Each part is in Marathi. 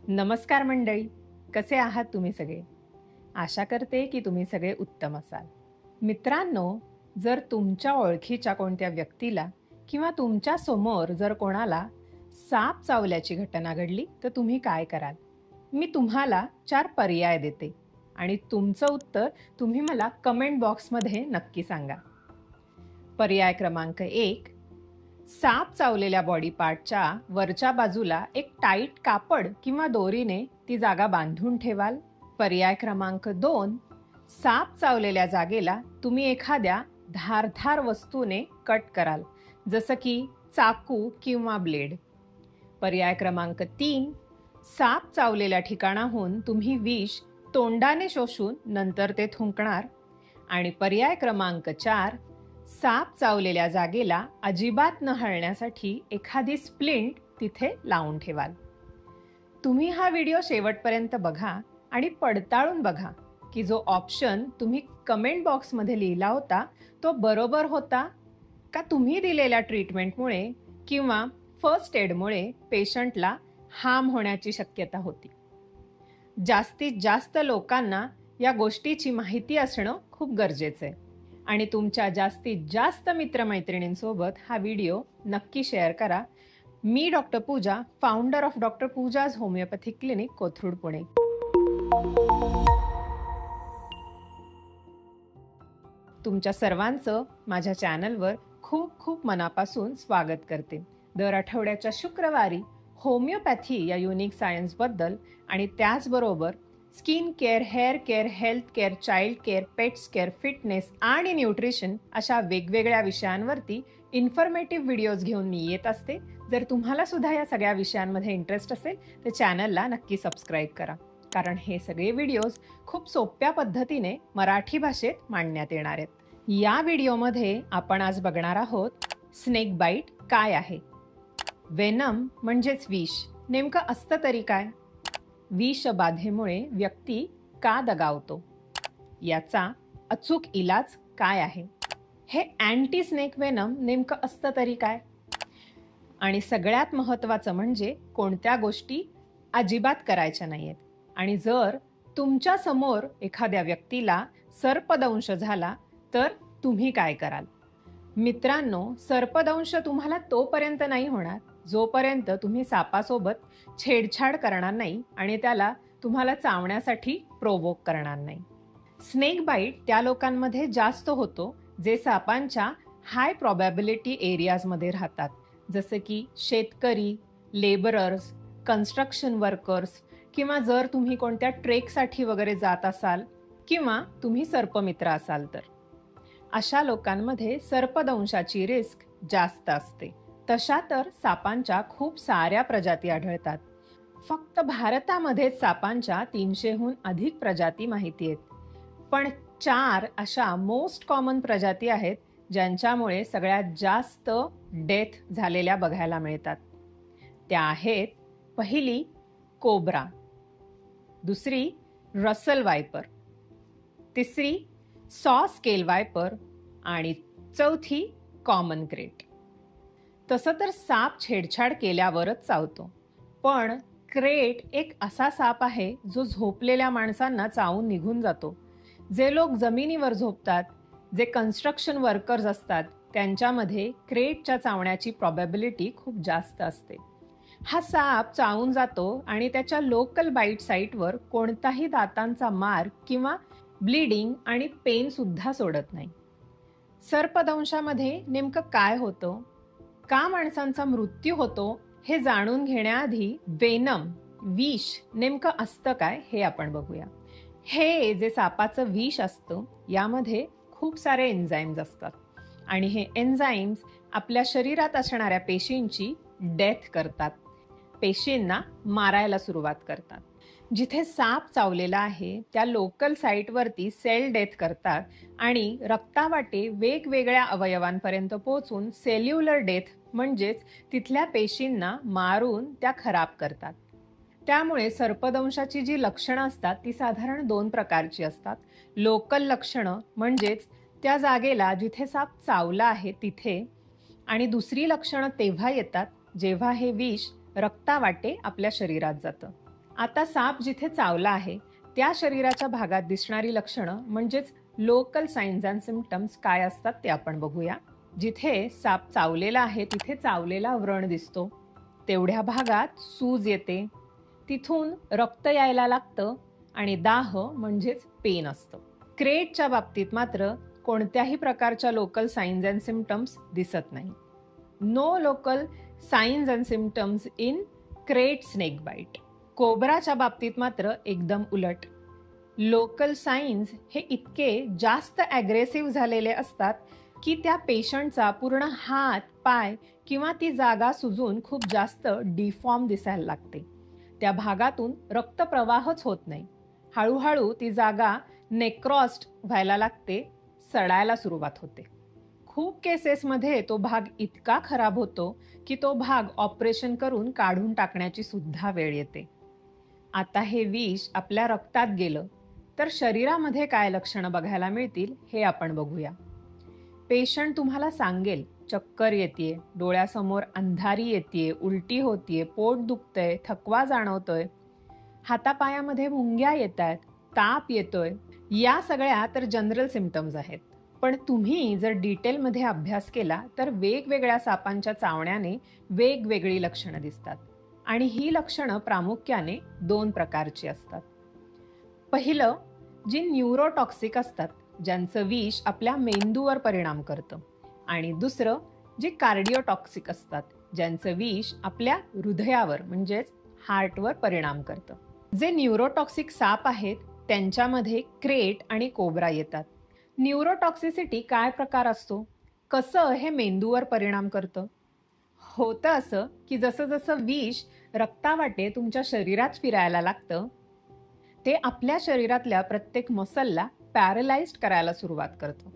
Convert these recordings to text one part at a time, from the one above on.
नमस्कार मंडळी, कसे आहात तुम्ही सगळे? आशा करते की तुम्ही सगळे उत्तम असाल. मित्रांनो, जर तुमच्या ओळखीच्या कोणत्या व्यक्तीला किंवा तुमच्या समोर जर कोणाला साप चावल्याची घटना घडली, तर तुम्ही काय कराल? मी तुम्हाला 4 पर्याय देते आणि तुमचं उत्तर तुम्ही मला कमेंट बॉक्समध्ये नक्की सांगा. पर्याय क्रमांक 1, साप चावलेल्या बॉडी पार्टच्या वरच्या बाजूला एक टाईट कापड किंवा दोरीने ती जागा बांधून ठेवाल. पर्याय क्रमांक 2, साप चावलेल्या जागेला तुम्ही एखाद्या धारदार वस्तूने कट कराल, जसं की चाकू किंवा ब्लेड. पर्याय क्रमांक 3, साप चावलेल्या ठिकाणाहून तुम्ही विष तोंडाने शोषून नंतर ते थुंकणार. आणि पर्याय क्रमांक 4, साप चावलेल्या जागेला अजिबात न हलण्यासाठी एखादी स्प्लिंट तिथे लावून ठेवाल. तुम्ही हा व्हिडिओ शेवटपर्यंत बघा आणि पडताळून बघा की जो ऑप्शन तुम्ही कमेंट बॉक्समध्ये लिहिला होता तो बरोबर होता का तुम्ही दिलेल्या ट्रीटमेंटमुळे किंवा फर्स्ट एडमुळे पेशंटला हार्म होण्याची शक्यता होती. जास्तीत जास्त लोकांना या गोष्टीची माहिती असणं खूप गरजेचं आहे आणि तुमच्या जास्तीत जास्त मित्रमैत्रिणींसोबत हा व्हिडिओ नक्की शेअर करा. मी doctor Pooja, founder of doctor Pooja's homeopathic clinic, Kothrud, Pune. तुमच्या सर्वांचं माझ्या चॅनलवर खूप खूप मनापासून स्वागत करते. दर आठवड्याच्या शुक्रवारी होमिओपॅथी या युनिक सायन्सबद्दल आणि त्याचबरोबर skin care, hair care, health care, child care, pets care, fitness आणि न्यूट्रिशन अशा वेगवेगळ्या विषयांवरती इन्फॉर्मेटिव्ह व्हिडिओज घेऊन मी येत असते. जर तुम्हाला सुद्धा या सगळ्या विषयांमध्ये इंटरेस्ट असेल तर चॅनलला नक्की सबस्क्राईब करा, कारण हे सगळे व्हिडिओज खूप सोप्या पद्धतीने मराठी भाषेत मांडण्यात येणार आहेत. या व्हिडिओमध्ये आपण आज बघणार आहोत स्नेक बाईट काय आहे, वेनम म्हणजेच विष नेमकं असतं तरी काय, विषबाधेमुळे व्यक्ती का दगावतो, याचा अचूक इलाज काय आहे, हे अँटी स्नेक वेनम नेमकं असतं तरी काय, आणि सगळ्यात महत्त्वाचं म्हणजे कोणत्या गोष्टी अजिबात करायच्या नाहीयेत, आणि जर तुमच्या समोर एखाद्या व्यक्तीला सर्पदंश झाला तर तुम्ही काय कराल. मित्रांनो, सर्पदंश तुम्हाला तोपर्यंत नाही होणार जोपर्यंत तुम्ही सापासोबत छेडछाड करणार नाही आणि त्याला तुम्हाला चावण्यासाठी प्रोवोक करणार नाही. स्नेक बाईट त्या लोकांमध्ये जास्त होतो जे सापांच्या हाय प्रॉबॅबिलिटी एरियाजमध्ये राहतात, जसं की शेतकरी, लेबरर्स, कन्स्ट्रक्शन वर्कर्स, किंवा जर तुम्ही कोणत्या ट्रेकसाठी वगैरे जात असाल किंवा तुम्ही सर्पमित्र असाल तर अशा लोकांमध्ये सर्पदंशाची रिस्क जास्त असते. तशा तर सापांच्या खूप साऱ्या प्रजाती आढळतात. फक्त भारतामध्येच सापांच्या 300हून अधिक प्रजाती माहिती आहेत. पण 4 अशा मोस्ट कॉमन प्रजाती आहेत ज्यांच्यामुळे सगळ्यात जास्त डेथ झालेल्या बघायला मिळतात. त्या आहेत, पहिली कोब्रा, दुसरी रसल वायपर, तिसरी सॉ स्केल वायपर आणि चौथी कॉमन क्रेट. तसं तर साप छेडछाड केल्यावरच चावतो, पण क्रेट एक असा साप आहे जो झोपलेल्या माणसांना चावून निघून जातो. जे लोक जमिनीवर झोपतात, जे कन्स्ट्रक्शन वर्कर्स असतात, त्यांच्यामध्ये क्रेटच्या चावण्याची प्रॉबॅबिलिटी खूप जास्त असते. हा साप चावून जातो आणि त्याच्या लोकल बाईट साईटवर कोणताही दातांचा मार्क किंवा ब्लीडिंग आणि पेन सुद्धा सोडत नाही. सर्पदंशामध्ये नेमकं काय होतं, का माणसांचा मृत्यू होतो, हे जाणून घेण्याआधी वेनम, विष नेमकं असतं काय हे आपण बघूया. हे जे सापाचं विष असतं यामध्ये खूप सारे एन्झाईम्स असतात आणि हे एन्झाईम्स आपल्या शरीरात असणाऱ्या पेशींची डेथ करतात, पेशींना मारायला सुरुवात करतात. जिथे साप चावलेला आहे त्या लोकल साईटवरती सेल डेथ करतात आणि रक्तावाटे वेगवेगळ्या अवयवांपर्यंत पोहोचून सेल्युलर डेथ म्हणजेच तिथल्या पेशींना मारून त्या खराब करतात. त्यामुळे सर्पदंशाची जी लक्षणं असतात ती साधारण 2 प्रकारची असतात. लोकल लक्षणं म्हणजेच त्या जागेला जिथे साप चावला आहे तिथे, आणि दुसरी लक्षणं तेव्हा येतात जेव्हा हे विष रक्तावाटे आपल्या शरीरात जातं. आता साप जिथे चावला आहे त्या शरीराच्या भागात दिसणारी लक्षणं म्हणजेच लोकल साइन्स अँड सिम्पटम्स काय असतात ते आपण बघूया. जिथे साप चावलेला आहे तिथे चावलेला व्रण दिसतो, तेवढ्या भागात सूज येते, तिथून रक्त यायला लागतं आणि दाह म्हणजेच पेन असतं. क्रेटच्या बाबतीत मात्र कोणत्याही प्रकारच्या लोकल साइन्स अँड सिम्पटम्स दिसत नाही. No local signs and symptoms in krait snake bite. कोब्राच्या बाबतीत मात्र एकदम उलट. लोकल साइन्स हे इतके जास्त ॲग्रेसिव्ह झालेले असतात की त्या पेशंटचा पूर्ण हात, पाय किंवा ती जागा सुजून खूप जास्त डिफॉर्म दिसायला लागते. त्या भागातून रक्तप्रवाहच होत नाही. हळूहळू ती जागा नेक्रॉस्ट व्हायला लागते, सडायला सुरुवात होते. खूप केसेसमध्ये तो भाग इतका खराब होतो की तो भाग ऑपरेशन करून काढून टाकण्याची सुद्धा वेळ येते. आता हे विष आपल्या रक्तात गेलं तर शरीरामध्ये काय लक्षणं बघायला मिळतील हे आपण बघूया. पेशंट तुम्हाला सांगेल चक्कर येतेय, डोळ्यासमोर अंधारी येतेय, उलटी होतीये, पोट दुखतंय, थकवा जाणवतोय, हातापायामध्ये मुंग्या येतात, ताप येतोय. या सगळ्या तर जनरल सिम्पटम्स आहेत. पण तुम्ही जर डिटेलमध्ये अभ्यास केला तर वेगवेगळ्या सापांच्या चावण्याने वेगवेगळी लक्षणं दिसतात आणि ही लक्षणं प्रामुख्याने 2 प्रकारची असतात. पहिलं, जी न्यूरोटॉक्सिक असतात, ज्यांचं विष आपल्या मेंदूवर परिणाम करतं, आणि दुसरं जे कार्डिओटॉक्सिक असतात, ज्यांचं विष आपल्या हृदयावर म्हणजेच हार्टवर परिणाम करतं. जे न्यूरोटॉक्सिक साप आहेत त्यांच्यामध्ये क्रेट आणि कोब्रा येतात. न्यूरोटॉक्सिसिटी काय प्रकार असतो, कसं हे मेंदूवर परिणाम करतं? होतं असं की जसं जसं विष रक्तावाटे तुमच्या शरीरात फिरायला लागतं ते आपल्या शरीरातल्या प्रत्येक मसलला पॅरलाइज्ड करायला सुरुवात करतं,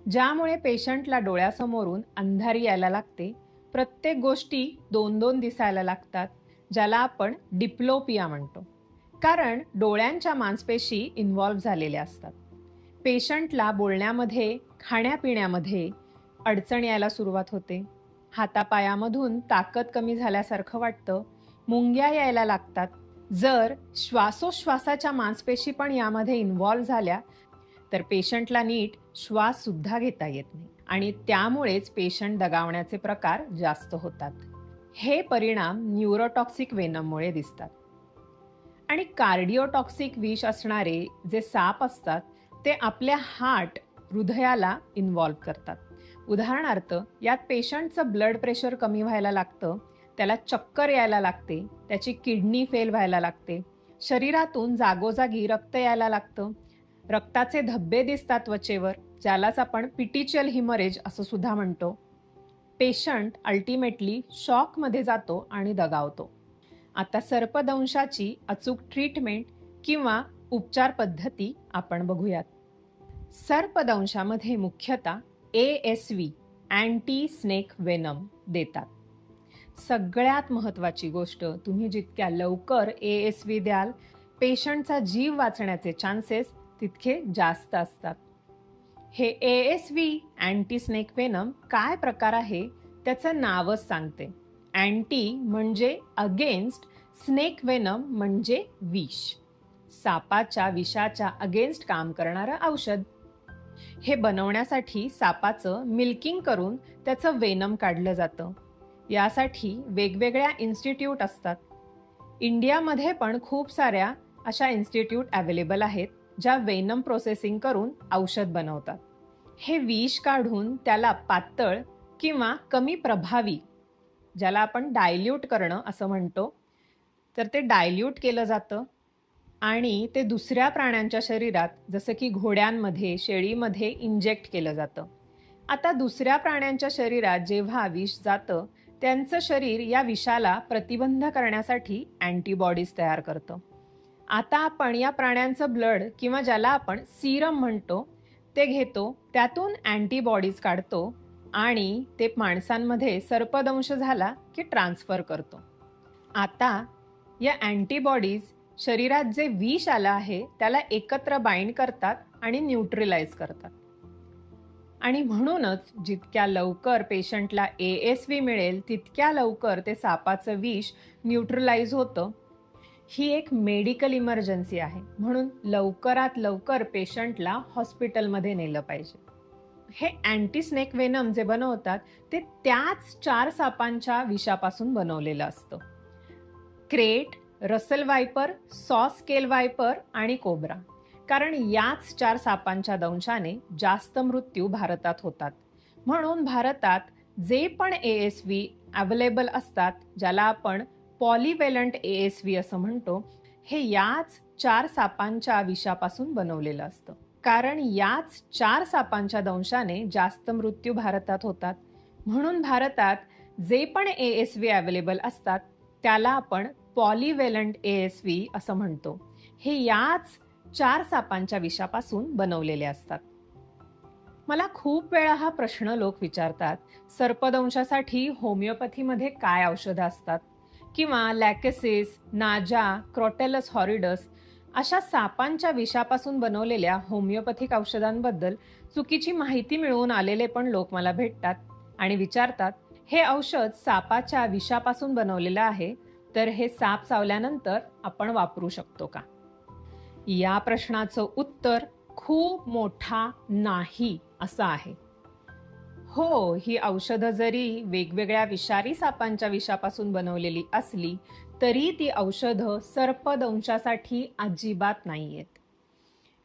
ज्यामुळे पेशंटला डोळ्यासमोरून अंधारी यायला लागते, प्रत्येक गोष्टी 2-2 दिसायला लागतात, ज्याला आपण डिप्लोपिया म्हणतो. कारण डोळ्यांच्या मांसपेशी इन्व्हॉल्व झालेल्या असतात. पेशंटला बोलण्यामध्ये, खाण्यापिण्यामध्ये अडचण यायला सुरुवात होते, हातापायामधून ताकद कमी झाल्यासारखं वाटतं, मुंग्या यायला लागतात. जर श्वासोश्वासाच्या मांसपेशी पण यामध्ये इन्व्हॉल्व झाल्या तर पेशंटला नीट श्वास सुद्धा घेता येत नाही आणि त्यामुळेच पेशंट दगावण्याचे प्रकार जास्त होतात. हे परिणाम न्यूरोटॉक्सिक वेनममुळे दिसतात. आणि कार्डिओटॉक्सिक विष असणारे जे साप असतात ते आपल्या हार्ट, हृदयाला इन्व्हॉल्व करतात. उदाहरणार्थ, यात पेशंटचं ब्लड प्रेशर कमी व्हायला लागतं, त्याला चक्कर यायला लागते, त्याची किडनी फेल व्हायला लागते, शरीरातून जागोजागी रक्त यायला लागतं, रक्ताचे धब्बे दिसतात त्वचेवर, ज्यालाच आपण पिटिचियल हिमरेज असं सुद्धा म्हणतो. पेशंट अल्टिमेटली शॉकमध्ये जातो आणि दगावतो. आता सर्पदंशाची अचूक ट्रीटमेंट किंवा उपचार पद्धती आपण बघूयात. सर्पदंशामध्ये मुख्यतः ASV अँटी स्नेक वेनम देतात. सगळ्यात महत्त्वाची गोष्ट, तुम्ही जितक्या लवकर ASV द्याल पेशंटचा जीव वाचण्याचे चान्सेस तितके जास्त असतात. हे ASV अँटी स्नेक वेनम काय प्रकार आहे त्याचं नावच सांगते. अँटी म्हणजे अगेन्स्ट, स्नेक वेनम म्हणजे विष, सापाच्या विषाच्या अगेन्स्ट काम करणारं औषध. हे बनवण्यासाठी सापाचं मिल्किंग करून त्याचं वेनम काढलं जातं. यासाठी वेगवेगळ्या इन्स्टिट्यूट असतात. इंडियामध्ये पण खूप साऱ्या अशा इन्स्टिट्यूट अवेलेबल आहेत ज्या वेनम प्रोसेसिंग करून औषध बनवतात. हे विष काढून त्याला पातळ किंवा कमी प्रभावी, ज्याला आपण डायल्यूट करणं असं म्हणतो, तर ते डायल्यूट केलं जातं आणि ते दुसऱ्या प्राण्यांच्या शरीरात जसं की घोड्यांमध्ये, शेळीमध्ये इंजेक्ट केलं जातं. आता दुसऱ्या प्राण्यांच्या शरीरात जेव्हा विष जातं त्यांचं शरीर या विषाला प्रतिबंध करण्यासाठी अँटीबॉडीज तयार करतं. आता आपण या प्राण्यांचं ब्लड किंवा ज्याला आपण सीरम म्हणतो ते घेतो, त्यातून अँटीबॉडीज काढतो आणि ते माणसांमध्ये सर्पदंश झाला की ट्रान्सफर करतो. आता या अँटीबॉडीज शरीरात जे विष आलं आहे त्याला एकत्र बाइंड करतात आणि न्यूट्रलाइज करतात. आणि म्हणूनच जितक्या लवकर पेशंटला ASV मिळेल तितक्या लवकर ते सापाचं विष न्यूट्रलाइज होतं. ही एक मेडिकल इमर्जन्सी आहे, म्हणून लवकरात लवकर पेशंटला हॉस्पिटलमध्ये नेलं पाहिजे. हे अँटी स्नेक वेनम जे बनवतात ते त्याच 4 सापांच्या विषापासून बनवलेलं असतं. क्रेट, रसल वायपर, सॉ स्केल वायपर आणि कोब्रा. कारण याच 4 सापांच्या दंशाने जास्त मृत्यू भारतात होतात. म्हणून भारतात जे पण ASV अवेलेबल असतात, ज्याला आपण पॉलिव्हॅलंट ASV असं म्हणतो, हे याच 4 सापांच्या विषापासून बनवलेलं असतं. कारण याच 4 सापांच्या दंशाने जास्त मृत्यू भारतात होतात. म्हणून भारतात जे पण ASV अवेलेबल असतात त्याला आपण पॉलिव्हॅलंट ASV असं म्हणतो. हे याच 4 सापांच्या विषापासून बनवलेले असतात. मला खूप वेळा हा प्रश्न लोक विचारतात, सर्पदंशासाठी होमिओपॅथीमध्ये काय औषधं असतात? किंवा लॅकेसिस, नाजा, क्रॉटेलस हॉरिडस अशा सापांच्या विषापासून बनवलेल्या होमिओपॅथिक औषधांबद्दल चुकीची माहिती मिळवून आलेले पण लोक मला भेटतात आणि विचारतात, हे औषध सापाच्या विषापासून बनवलेलं आहे, तर हे साप चावल्यानंतर आपण वापरू शकतो का? या प्रश्नाचं उत्तर खूप मोठा नाही असं आहे. हो, ही औषधं जरी वेगवेगळ्या विषारी सापांच्या विषापासून बनवलेली असली तरी ती औषधं सर्पदंशासाठी अजिबात नाहीयेत.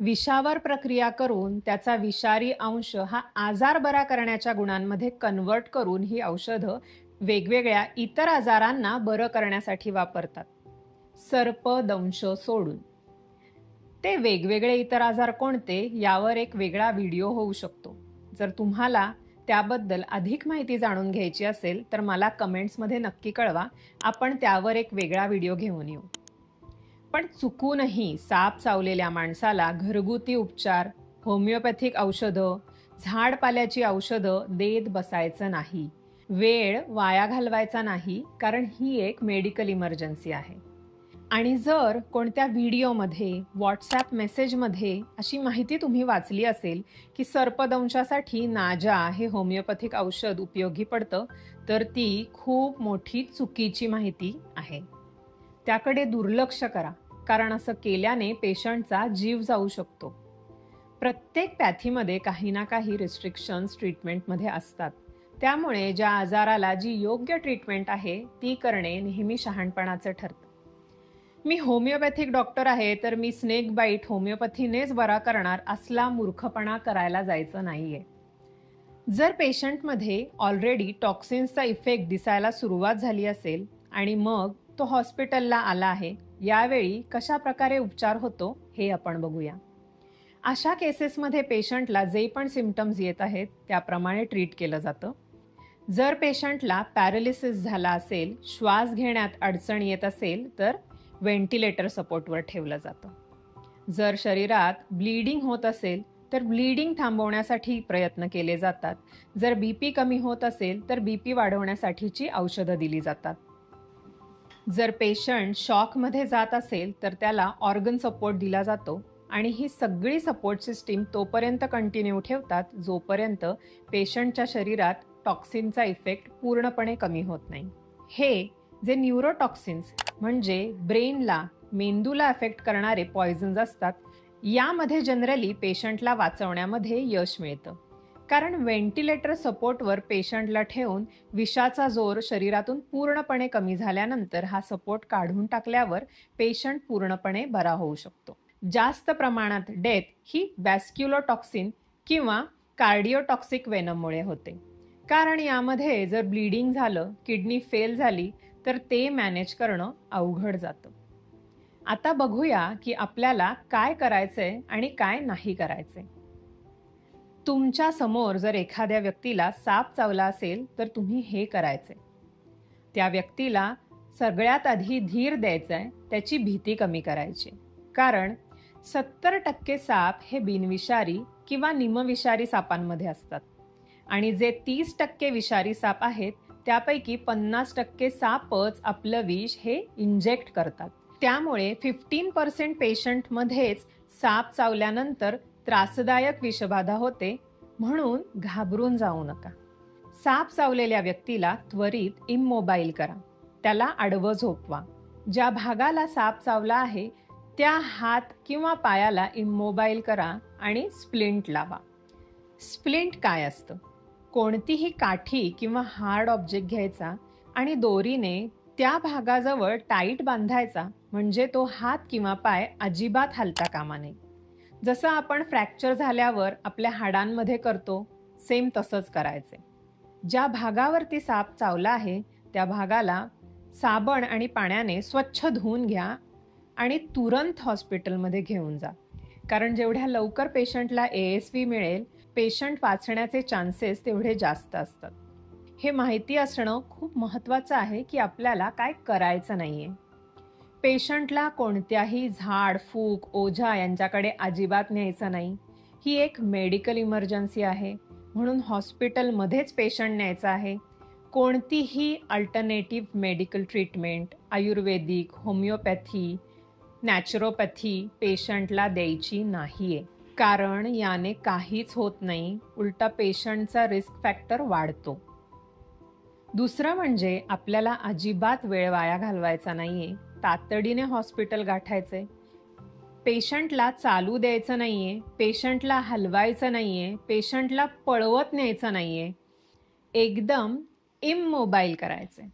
विषावर प्रक्रिया करून त्याचा विषारी अंश हा आजार बरा करण्याच्या गुणांमध्ये कन्वर्ट करून ही औषधं वेगवेगळ्या इतर आजारांना बरं करण्यासाठी वापरतात, सर्पदंश सोडून. ते वेगवेगळे इतर आजार कोणते यावर एक वेगळा व्हिडिओ होऊ शकतो. जर तुम्हाला त्याबद्दल अधिक माहिती जाणून घ्यायची असेल तर मला कमेंट्समध्ये नक्की कळवा, आपण त्यावर एक वेगळा व्हिडिओ घेऊन येऊ. पण चुकूनही साप चावलेल्या माणसाला घरगुती उपचार, होमिओपॅथिक औषधं, झाडपाल्याची औषधं देत बसायचं नाही. वेळ वाया घालवायचा नाही, कारण ही एक मेडिकल इमर्जन्सी आहे. आणि जर कोणत्या व्हिडिओमध्ये, व्हॉट्सॲप मेसेजमध्ये अशी माहिती तुम्ही वाचली असेल की सर्पदंशासाठी नाजा हे होमिओपॅथिक औषध उपयोगी पडतं, तर ती खूप मोठी चुकीची माहिती आहे. त्याकडे दुर्लक्ष करा, कारण असं केल्याने पेशंटचा जीव जाऊ शकतो. प्रत्येक पॅथीमध्ये काही ना काही रिस्ट्रिक्शन्स ट्रीटमेंटमध्ये असतात. त्यामुळे ज्या आजाराला जी योग्य ट्रीटमेंट आहे ती करणे नेहमी शहाणपणाचं ठरतं. मी होमिओपॅथिक डॉक्टर आहे तर मी स्नेक बाईट होमिओपॅथीनेच बरा करणार असला मूर्खपणा करायला जायचं नाहीये. जर पेशंटमध्ये ऑलरेडी टॉक्सिन्सचा इफेक्ट दिसायला सुरुवात झाली असेल आणि मग तो हॉस्पिटलला आला आहे, यावेळी कशा प्रकारे उपचार होतो हे आपण बघूया. अशा केसेसमध्ये पेशंटला जे पण सिम्पटम्स येत आहेत त्याप्रमाणे ट्रीट केलं जातं. जर पेशंटला पॅरालिसिस झाला असेल, श्वास घेण्यात अडचण येत असेल तर व्हेंटिलेटर सपोर्टवर ठेवलं जातं. जर शरीरात ब्लीडिंग होत असेल तर ब्लीडिंग थांबवण्यासाठी प्रयत्न केले जातात. जर BP कमी होत असेल तर BP वाढवण्यासाठीची औषधं दिली जातात. जर पेशंट शॉकमध्ये जात असेल तर त्याला ऑर्गन सपोर्ट दिला जातो आणि ही सगळी सपोर्ट सिस्टीम तोपर्यंत कंटिन्यू ठेवतात जोपर्यंत पेशंटच्या शरीरात टॉक्सिनचा इफेक्ट पूर्णपणे कमी होत नाही. हे जे न्यूरोटॉक्सिन्स म्हणजे ब्रेनला, मेंदूला अफेक्ट करणारे पॉयझन्स असतात, यामध्ये जनरली पेशंटला वाचवण्यामध्ये यश मिळतं. कारण व्हेंटिलेटर सपोर्टवर पेशंटला ठेवून विषाचा जोर शरीरातून पूर्णपणे कमी झाल्यानंतर हा सपोर्ट काढून टाकल्यावर पेशंट पूर्णपणे बरा होऊ शकतो. जास्त प्रमाणात डेथ ही वॅस्क्युलोटॉक्सिन किंवा कार्डिओटॉक्सिक वेनममुळे होते. कारण यामध्ये जर ब्लीडिंग झालं, किडनी फेल झाली तर ते मॅनेज करणं अवघड जातं. आता बघूया की आपल्याला काय करायचंय आणि काय नाही करायचंय. तुमच्या समोर जर एखाद्या व्यक्तीला साप चावला असेल तर तुम्ही हे करायचंय. त्या व्यक्तीला सगळ्यात आधी धीर द्यायचाय, त्याची भीती कमी करायची. कारण 70% साप हे बिनविषारी किंवा निमविषारी सापांमध्ये असतात आणि जे 30% विषारी साप आहेत त्यापैकी 50% सापच आपलं विष हे इंजेक्ट करतात. त्यामुळे 15% पेशंटमध्येच साप चावल्यानंतर त्रासदायक विषबाधा होते, म्हणून घाबरून जाऊ नका. साप चावलेल्या व्यक्तीला त्वरित इमोबाईल करा, त्याला आडवं झोपवा, ज्या भागाला साप चावला आहे त्या हात किंवा पायाला इम्मोबाईल करा आणि स्प्लिंट लावा. स्प्लिंट काय असतं? कोणतीही काठी किंवा हार्ड ऑब्जेक्ट घ्यायचा आणि दोरीने त्या भागाजवळ टाईट बांधायचा, म्हणजे तो हात किंवा पाय अजिबात हलता कामा नये. जसं आपण फ्रॅक्चर झाल्यावर आपल्या हाडांमध्ये करतो, सेम तसंच करायचे. ज्या भागावरती साप चावला आहे त्या भागाला साबण आणि पाण्याने स्वच्छ धुवून घ्या आणि तुरंत हॉस्पिटलमध्ये घेऊन जा. कारण जेवढ्या लवकर पेशंटला ASV मिळेल, पेशंट वाचण्याचे चान्सेस तेवढे जास्त असतात. हे माहिती असणं खूप महत्त्वाचं आहे की आपल्याला काय करायचं नाहीये. पेशंटला कोणत्याही झाड, फूक, ओझा यांच्याकडे अजिबात न्यायचं नाही. ही एक मेडिकल इमर्जन्सी आहे, म्हणून हॉस्पिटलमध्येच पेशंट न्यायचा आहे. कोणतीही अल्टरनेटिव्ह मेडिकल ट्रीटमेंट, आयुर्वेदिक, होमिओपॅथी, नॅचरोपॅथी पेशंटला द्यायची नाहीये. कारण याने काहीच होत नाही, उलटा पेशंटचा रिस्क फॅक्टर वाढतो. दुसरं म्हणजे आपल्याला अजिबात वेळ वाया घालवायचा नाहीये. तातडीने हॉस्पिटल गाठायचे. पेशंटला चालू द्यायचं नाहीये, पेशंटला हलवायचं नाहीये, पेशंटला पळवत न्यायचं नाहीये. एकदम इम्मोबाईल करायचे.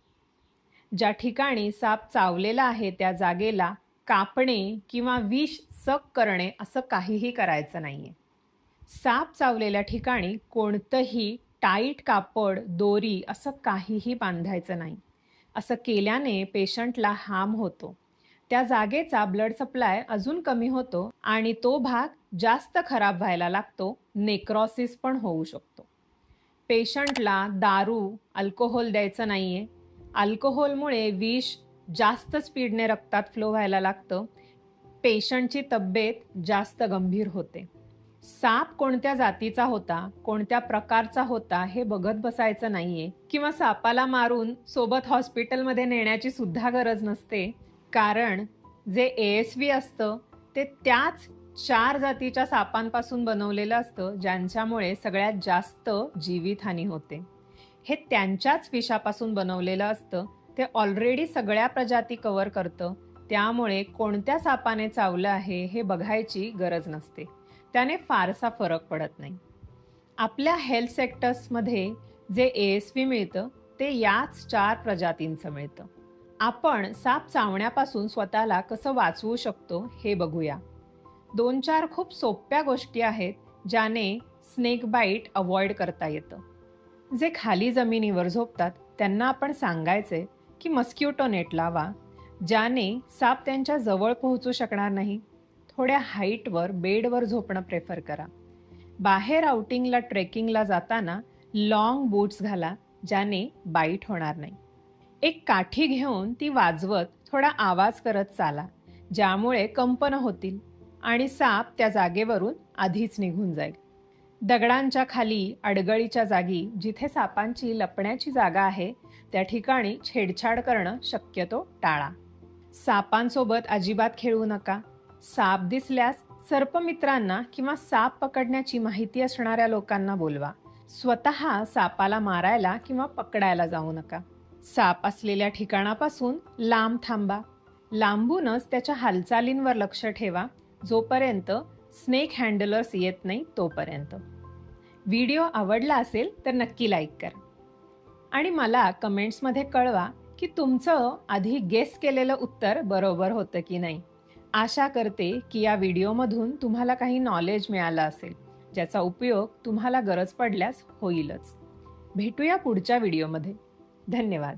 ज्या ठिकाणी साप चावलेला आहे त्या जागेला कापणे किंवा विष सक करणे असं काहीही करायचं नाहीये. साप चावलेल्या ठिकाणी कोणतंही टाईट कापड, दोरी असं काहीही बांधायचं नाही. असं केल्याने पेशंटला हार्म होतो. त्या जागेचा ब्लड सप्लाय अजून कमी होतो आणि तो भाग जास्त खराब व्हायला लागतो. नेक्रोसिस पण होऊ शकतो. पेशंटला दारू, अल्कोहोल द्यायचं नाहीये. अल्कोहोलमुळे विष जास्त स्पीडने रक्तात फ्लो व्हायला लागतं. पेशंटची तब्येत जास्त गंभीर होते. साप कोणत्या जातीचा होता, कोणत्या प्रकारचा होता हे बघत बसायचं नाहीये किंवा सापाला मारून सोबत हॉस्पिटलमध्ये नेण्याची सुद्धा गरज नसते. कारण जे ASV असतं ते त्याच 4 जातीच्या सापांपासून बनवलेलं असतं ज्यांच्यामुळे सगळ्यात जास्त जीवितहानी होते. हे त्यांच्याच विषापासून बनवलेलं असतं. ते ऑलरेडी सगळ्या प्रजाती कव्हर करतं. त्यामुळे कोणत्या सापाने चावलं आहे हे बघायची गरज नसते. त्याने फारसा फरक पडत नाही. आपल्या हेल्थ सेक्टर्समध्ये जे ASV मिळतं ते याच 4 प्रजातींचं मिळतं. आपण साप चावण्यापासून स्वतःला कसं वाचवू शकतो हे बघूया. 2-4 खूप सोप्या गोष्टी आहेत ज्याने स्नेक बाईट अवॉइड करता येतं. जे खाली जमिनीवर झोपतात त्यांना आपण सांगायचे की मस्किटो नेट लावा, ज्याने साप त्यांच्या जवळ पोहोचू शकणार नाही. थोड्या हाईटवर बेडवर झोपणं प्रेफर करा. बाहेर आउटिंगला, ट्रेकिंगला जाताना लॉंग बूट्स घाला, ज्याने बाईट होणार नाही. एक काठी घेऊन ती वाजवत थोडा आवाज करत चाला, ज्यामुळे कंपन होतील आणि साप त्या जागेवरून आधीच निघून जाईल. दगडांच्या खाली, अडगळीच्या जागी जिथे सापांची लपण्याची जागा आहे त्या ठिकाणी छेडछाड करणं शक्यतो टाळा. सापांसोबत अजिबात खेळू नका. साप दिसल्यास सर्पमित्रांना किंवा साप पकडण्याची माहिती असणाऱ्या लोकांना बोलवा. स्वतः सापाला मारायला किंवा पकडायला जाऊ नका. साप असलेल्या ठिकाणापासून लांब थांबा. लांबूनच त्याच्या हालचालींवर लक्ष ठेवा, जोपर्यंत स्नेक हँडलर्स येत नाही तोपर्यंत. व्हिडिओ आवडला असेल तर नक्की लाईक करा आणि मला कमेंट्समध्ये कळवा की तुमचं आधी गेस केलेलं उत्तर बरोबर होतं की नाही. आशा करते की या व्हिडिओमधून तुम्हाला काही नॉलेज मिळालं असेल, ज्याचा उपयोग तुम्हाला गरज पडल्यास होईलच. भेटूया पुढच्या व्हिडिओमध्ये. धन्यवाद.